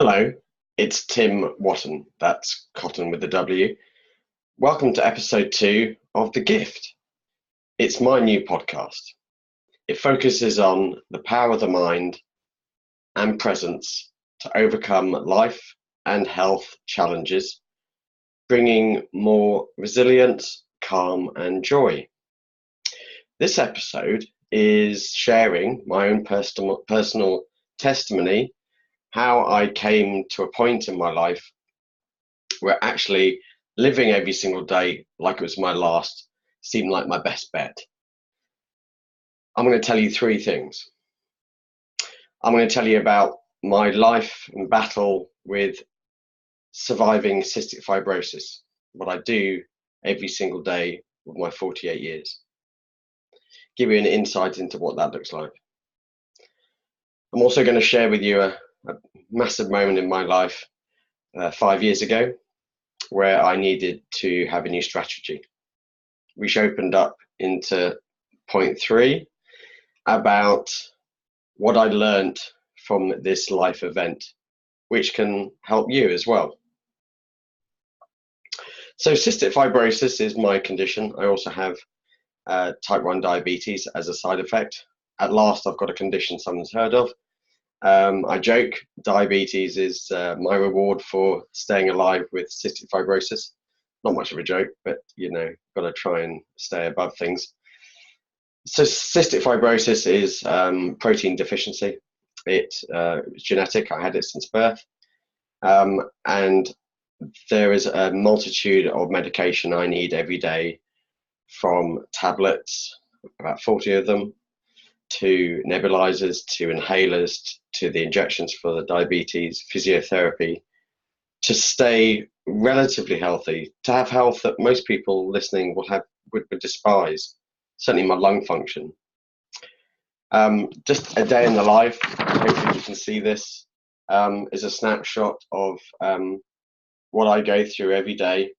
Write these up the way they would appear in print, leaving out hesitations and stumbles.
Hello, it's Tim Wotton. That's Cotton with the W. Welcome to episode 2 of The Gift. It's my new podcast. It focuses on the power of the mind and presence to overcome life and health challenges, bringing more resilience, calm, and joy. This episode is sharing my own personal testimony, how I came to a point in my life where actually living every single day like it was my last seemed like my best bet. I'm going to tell you 3 things. I'm going to tell you about my life and battle with surviving cystic fibrosis, what I do every single day of my 48 years. Give you an insight into what that looks like. I'm also going to share with you a massive moment in my life 5 years ago where I needed to have a new strategy, which opened up into point 3 about what I learned from this life event, which can help you as well. So cystic fibrosis is my condition. I also have type 1 diabetes as a side effect. At last, I've got a condition someone's heard of. I joke, diabetes is my reward for staying alive with cystic fibrosis. Not much of a joke, but got to try and stay above things. So cystic fibrosis is protein deficiency. It's genetic. I had it since birth. And there is a multitude of medication I need every day, from tablets, about 40 of them, to nebulizers, to inhalers, to the injections for the diabetes, physiotherapy, to stay relatively healthy, to have health that most people listening would despise, certainly my lung function. Just a day in the life, hopefully you can see this, is a snapshot of what I go through every day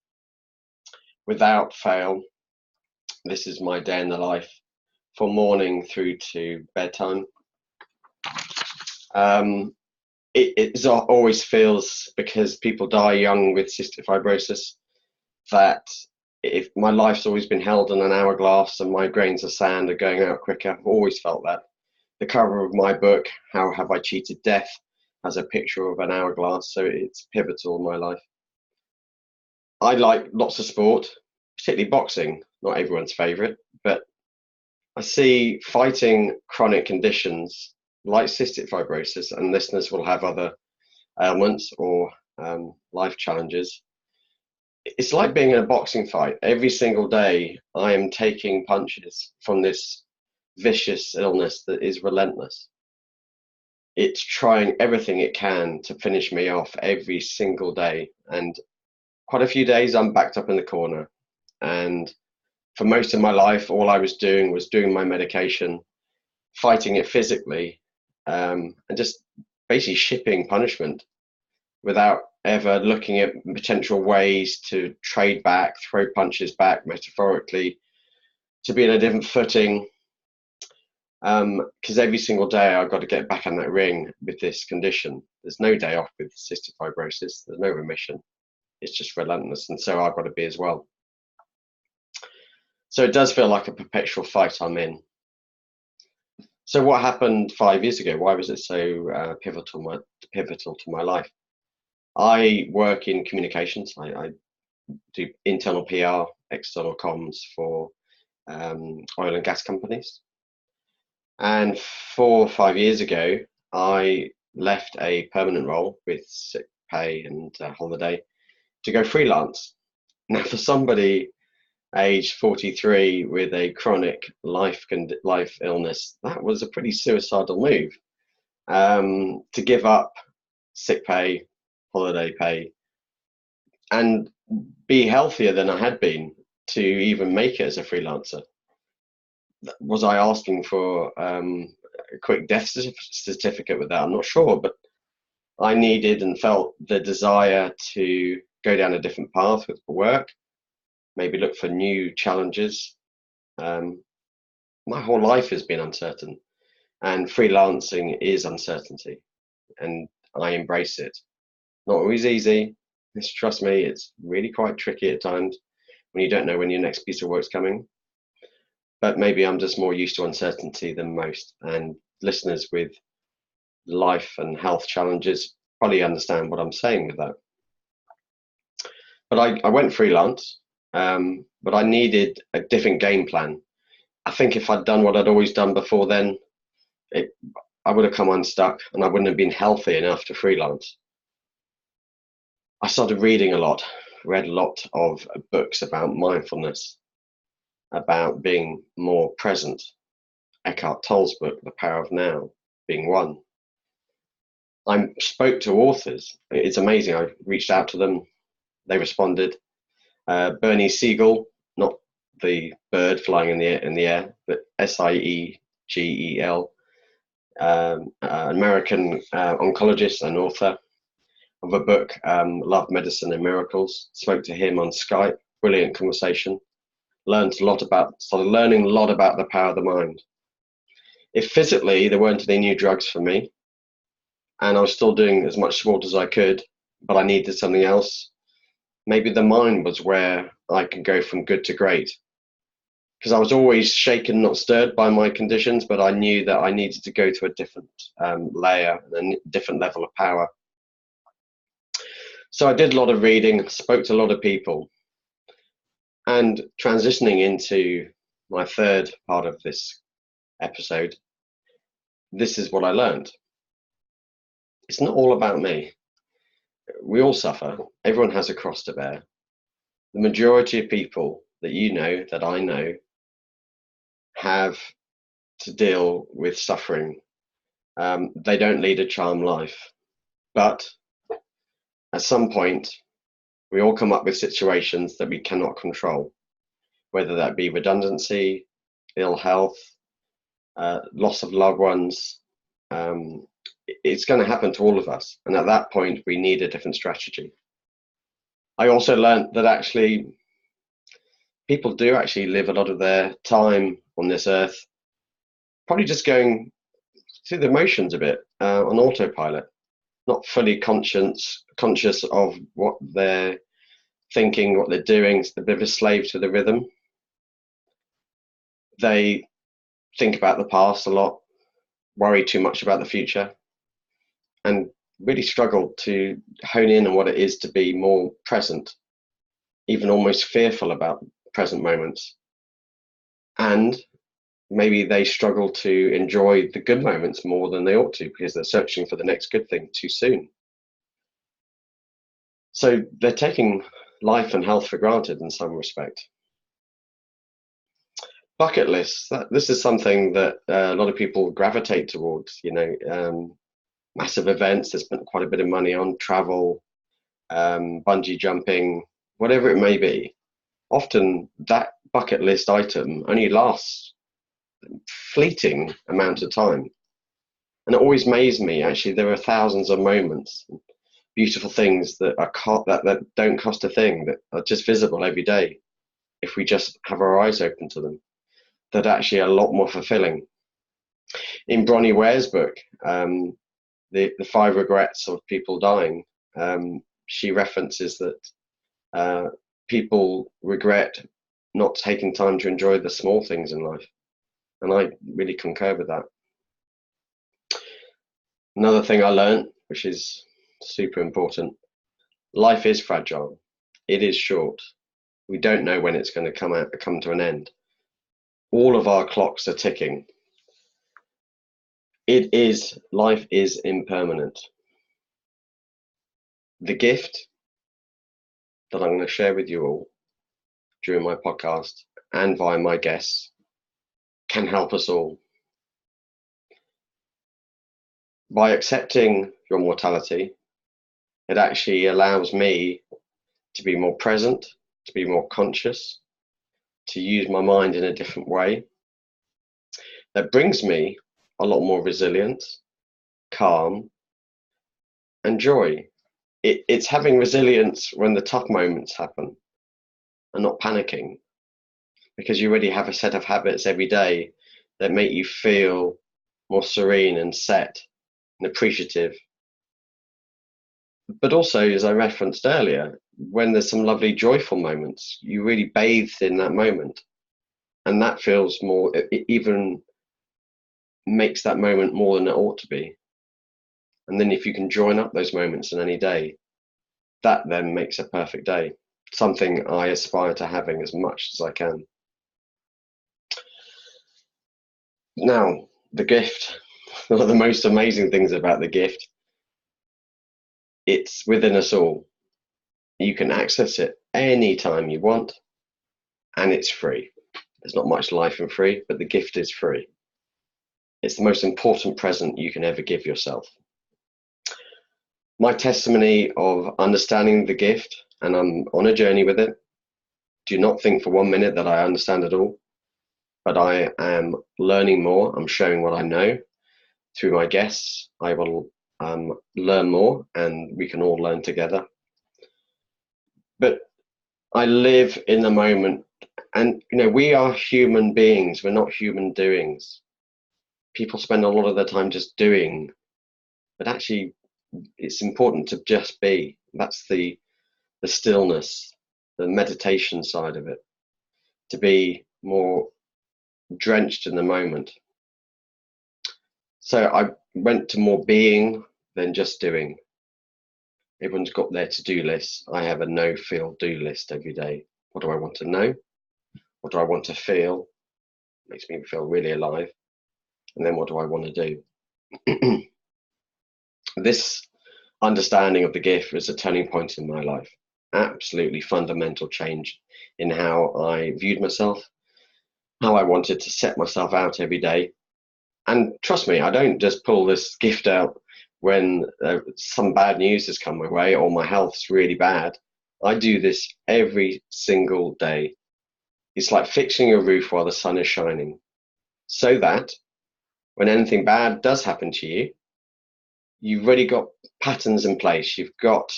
without fail. This is my day in the life from morning through to bedtime. It always feels, because people die young with cystic fibrosis, that if my life's always been held in an hourglass and my grains of sand are going out quicker. I've always felt that. The cover of my book, How Have I Cheated Death, has a picture of an hourglass, so it's pivotal in my life. I like lots of sport, particularly boxing, not everyone's favorite, but I see fighting chronic conditions like cystic fibrosis, and listeners will have other ailments or life challenges. It's like being in a boxing fight. Every single day, I am taking punches from this vicious illness that is relentless. It's trying everything it can to finish me off every single day. And quite a few days, I'm backed up in the corner. And for most of my life, all I was doing my medication, fighting it physically, and just basically shipping punishment without ever looking at potential ways to trade back, throw punches back, metaphorically, to be in a different footing. Because every single day I've got to get back in that ring with this condition. There's no day off with cystic fibrosis. There's no remission. It's just relentless, and so I've got to be as well. So it does feel like a perpetual fight I'm in. So what happened 5 years ago? Why was it so pivotal to my life? I work in communications. I do internal PR, external comms for oil and gas companies. And 4 or 5 years ago, I left a permanent role with sick pay and holiday to go freelance. Now, for somebody aged 43 with a chronic life illness, that was a pretty suicidal move. To give up sick pay, holiday pay, and be healthier than I had been to even make it as a freelancer. Was I asking for a quick death certificate with that? I'm not sure, but I needed and felt the desire to go down a different path with work, maybe look for new challenges. My whole life has been uncertain, and freelancing is uncertainty, and I embrace it. Not always easy. Trust me, it's really quite tricky at times when you don't know when your next piece of work's coming. But maybe I'm just more used to uncertainty than most, and listeners with life and health challenges probably understand what I'm saying with that. But I went freelance, but I needed a different game plan. I think if I'd done what I'd always done before then, I would have come unstuck and I wouldn't have been healthy enough to freelance. I started reading a lot, read a lot of books about mindfulness, about being more present. Eckhart Tolle's book, The Power of Now, being one. I spoke to authors. It's amazing. I reached out to them. They responded. Bernie Siegel, not the bird flying in the air, but Siegel, American oncologist and author of a book, Love, Medicine and Miracles. Spoke to him on Skype. Brilliant conversation. Started learning a lot about the power of the mind. If physically there weren't any new drugs for me, and I was still doing as much sport as I could, but I needed something else, maybe the mind was where I could go from good to great. Because I was always shaken, not stirred by my conditions, but I knew that I needed to go to a different layer, a different level of power. So I did a lot of reading, spoke to a lot of people, and transitioning into my third part of this episode, this is what I learned. It's not all about me. We all suffer. Everyone has a cross to bear. The majority of people that you know, that I know, have to deal with suffering. They don't lead a charmed life. But at some point, we all come up with situations that we cannot control, whether that be redundancy, ill health, loss of loved ones. It's going to happen to all of us. And at that point, we need a different strategy. I also learned that actually people do actually live a lot of their time on this earth probably just going through the motions a bit, on autopilot, not fully conscious of what they're thinking, what they're doing. It's a bit of a slave to the rhythm. They think about the past a lot, worry too much about the future, and really struggle to hone in on what it is to be more present, even almost fearful about present moments. And maybe they struggle to enjoy the good moments more than they ought to because they're searching for the next good thing too soon. So they're taking life and health for granted in some respect. Bucket lists, this is something that a lot of people gravitate towards, massive events they spent quite a bit of money on, travel, bungee jumping, whatever it may be. Often that bucket list item only lasts a fleeting amount of time. And it always amazed me, actually, there are thousands of moments, beautiful things that don't cost a thing, that are just visible every day if we just have our eyes open to them, that actually are a lot more fulfilling. In Bronnie Ware's book, the 5 regrets of people dying, she references that people regret not taking time to enjoy the small things in life. And I really concur with that. Another thing I learned, which is super important, life is fragile. It is short. We don't know when it's going to come to an end. All of our clocks are ticking. Life is impermanent. The gift that I'm going to share with you all during my podcast and via my guests can help us all. By accepting your mortality, it actually allows me to be more present, to be more conscious, to use my mind in a different way. That brings me a lot more resilience, calm, and joy. It's having resilience when the tough moments happen and not panicking, because you already have a set of habits every day that make you feel more serene and set and appreciative. But also, as I referenced earlier, when there's some lovely joyful moments, you really bathe in that moment, and that feels more, it even makes that moment more than it ought to be. And then if you can join up those moments in any day, that then makes a perfect day, something I aspire to having as much as I can. Now, the gift, one of the most amazing things about the gift, it's within us all. You can access it anytime you want, and it's free. There's not much life in free, but the gift is free. It's the most important present you can ever give yourself. My testimony of understanding the gift, and I'm on a journey with it. Do not think for 1 minute that I understand it all, but I am learning more. I'm showing what I know. Through my guests, I will learn more, and we can all learn together. But I live in the moment, and we are human beings. We're not human doings. People spend a lot of their time just doing, but actually it's important to just be. That's the stillness, the meditation side of it, to be more drenched in the moment. So I went to more being than just doing. Everyone's got their to-do lists. I have a no-feel do list every day. What do I want to know? What do I want to feel? Makes me feel really alive. And then what do I want to do? This understanding of the gift was a turning point in my life. Absolutely fundamental change in how I viewed myself, how I wanted to set myself out every day. And trust me, I don't just pull this gift out when some bad news has come my way or my health's really bad. I do this every single day. It's like fixing a roof while the sun is shining, so that when anything bad does happen to you, you've already got patterns in place. You've got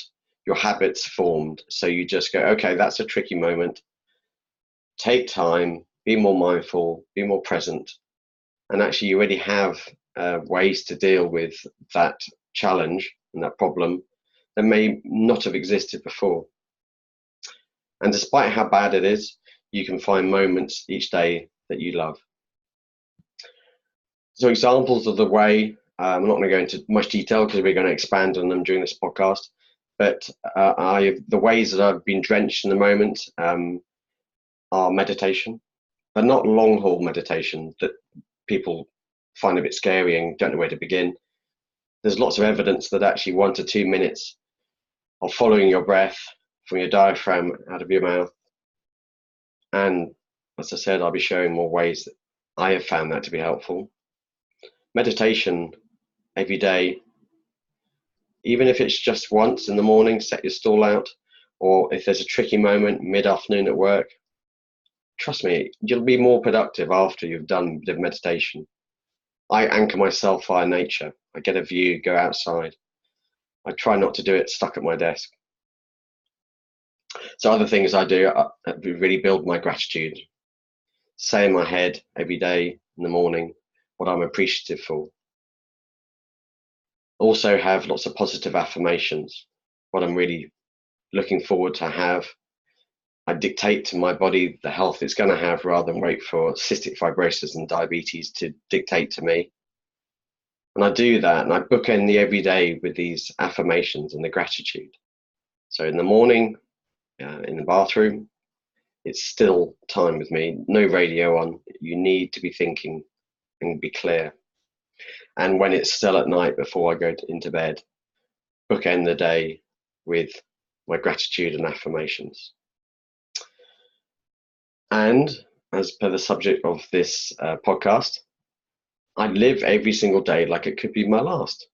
your habits formed. So you just go, okay, that's a tricky moment. Take time, be more mindful, be more present. And actually, you already have ways to deal with that challenge and that problem that may not have existed before. And despite how bad it is, you can find moments each day that you love. So examples of the way, I'm not going to go into much detail because we're going to expand on them during this podcast, but the ways that I've been drenched in the moment are meditation, but not long haul meditation that people find a bit scary and don't know where to begin. There's lots of evidence that actually 1 to 2 minutes of following your breath from your diaphragm out of your mouth. And as I said, I'll be showing more ways that I have found that to be helpful. Meditation every day, even if it's just once in the morning, set your stall out, or if there's a tricky moment mid-afternoon at work, trust me, you'll be more productive after you've done the meditation. I anchor myself via nature. I get a view, go outside. I try not to do it stuck at my desk. So other things I do really build my gratitude. Say in my head every day in the morning what I'm appreciative for. Also have lots of positive affirmations, what I'm really looking forward to have. I dictate to my body the health it's going to have rather than wait for cystic fibrosis and diabetes to dictate to me. And I do that, and I bookend the everyday with these affirmations and the gratitude. So in the morning, in the bathroom, it's still time with me, no radio on. You need to be thinking and be clear. And when it's still at night before I go into bed, bookend the day with my gratitude and affirmations. And as per the subject of this podcast, I live every single day like it could be my last.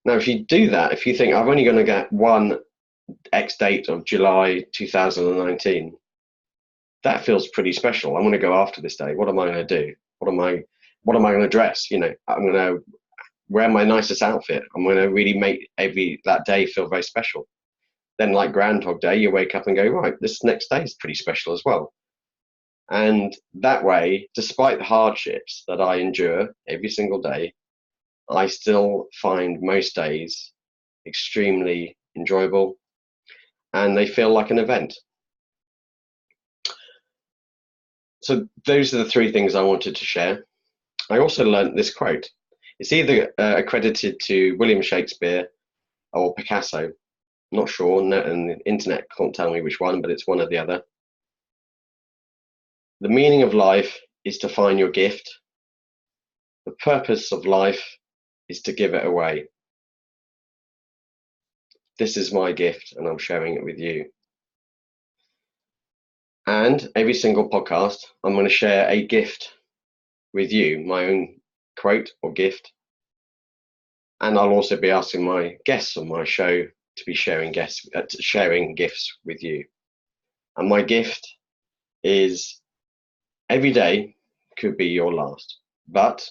Now, if you do that, if you think I'm only going to get one X date of July 2019, that feels pretty special. I'm going to go after this day. What am I going to do? What am I going to dress? I'm going to wear my nicest outfit. I'm going to really make that day feel very special. Then, like Groundhog Day, you wake up and go, right, this next day is pretty special as well. And that way, despite the hardships that I endure every single day, I still find most days extremely enjoyable, and they feel like an event. So those are the three things I wanted to share. I also learned this quote. It's either accredited to William Shakespeare or Picasso. I'm not sure, and the internet can't tell me which one, but it's one or the other. The meaning of life is to find your gift. The purpose of life is to give it away. This is my gift, and I'm sharing it with you. And every single podcast, I'm going to share a gift with you, my own quote or gift. And I'll also be asking my guests on my show to be sharing gifts with you. And my gift is every day could be your last, but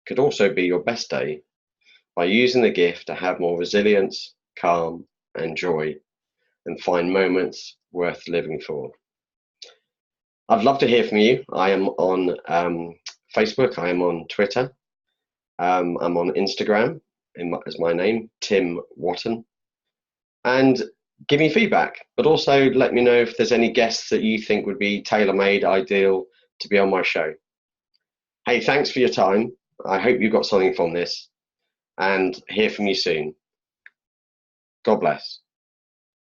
could also be your best day by using the gift to have more resilience, calm, and joy, and find moments worth living for. I'd love to hear from you. I am on Facebook, I am on Twitter, I'm on Instagram as my name, Tim Wotton. And give me feedback, but also let me know if there's any guests that you think would be tailor-made, ideal to be on my show. Hey, thanks for your time. I hope you got something from this, and hear from you soon. God bless.